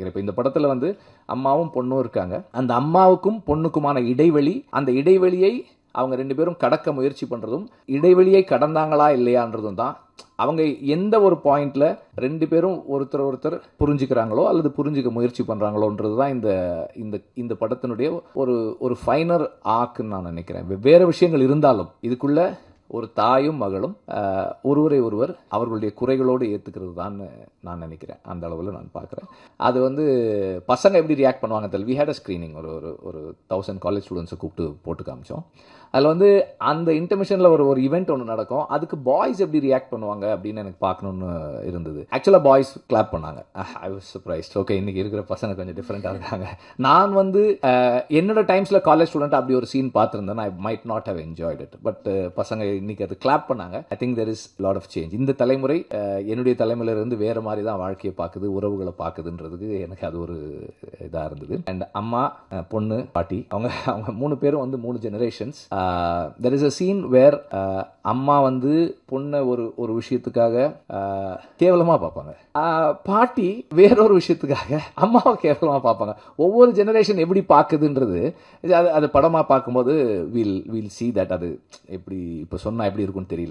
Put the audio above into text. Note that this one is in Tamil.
இப்ப இந்த படத்துல வந்து அம்மாவும் பொண்ணும் இருக்காங்க. அந்த அம்மாவுக்கும் பொண்ணுக்குமான இடைவெளி, அந்த இடைவெளியை அவங்க 2 பேரும் கடக்க முயற்சி பண்றதும், இடைவெளியை கடந்தாங்களா இல்லையான்றதும் தான். அவங்க எந்த ஒரு பாயிண்ட்ல 2 பேரும் ஒருத்தர் புரிஞ்சுக்கிறாங்களோ அல்லது புரிஞ்சுக்க முயற்சி பண்றாங்களோன்றது தான் இந்த படத்தினுடைய ஒரு ஃபைனர் ஆக்குன்னு நான் நினைக்கிறேன். வெவ்வேறு விஷயங்கள் இருந்தாலும் இதுக்குள்ள ஒரு தாயும் மகளும் ஒருவரை ஒருவர் அவர்களுடைய குறைகளோடு ஏற்றுக்கிறது தான் நான் நினைக்கிறேன். அந்த அளவில் நான் பார்க்குறேன். அது வந்து பசங்க எப்படி ரியாக்ட் பண்ணுவாங்க தெரியல. வி ஹேட் அ ஸ்க்ரீனிங் ஒரு 1000 காலேஜ் ஸ்டூடெண்ட்ஸை கூப்பிட்டு போட்டு காமிச்சோம். அதில் வந்து அந்த இன்டர்மிஷனில் ஒரு ஈவெண்ட் ஒன்று நடக்கும். அதுக்கு பாய்ஸ் எப்படி ரியாக்ட் பண்ணுவாங்க அப்படின்னு எனக்கு பார்க்கணுன்னு இருந்தது. ஆக்சுவலாக பாய்ஸ் கிளாப் பண்ணாங்க. I was surprised. ஓகே, இன்னைக்கு இருக்கிற பசங்க கொஞ்சம் டிஃப்ரெண்டாக இருக்காங்க. நான் வந்து என்னோட டைம்ஸில் காலேஜ் ஸ்டூடெண்ட் அப்படி ஒரு சீன் பார்த்துருந்தேன். I might not have enjoyed it. But பசங்க இன்னைக்கு அது கிளாப் பண்ணாங்க. I think there is lot of change. இந்த தலைமுறை என்னுடைய தலைமுறையிலிருந்து வேற மாதிரி தான் வாழ்க்கையை பார்க்குது, உறவுகளை பார்க்குதுன்றதுக்கு எனக்கு அது ஒரு இதாக இருந்தது. அண்ட் அம்மா, பொண்ணு, பாட்டி, அவங்க 3 பேரும் வந்து 3 generations. There is a scene where அம்மா வந்து பொண்ணை ஒரு விஷயத்துக்காக கேவலமா பார்ப்பாங்க. பாட்டி வேறொரு விஷயத்துக்காக அம்மாவை கேவலமா பார்ப்பாங்க. ஒவ்வொரு ஜெனரேஷன் எப்படி பார்க்குதுன்றது அது படமா பார்க்கும்போது வில் see that. அது எப்படி இப்போ சொன்னா எப்படி இருக்கும்னு தெரியல.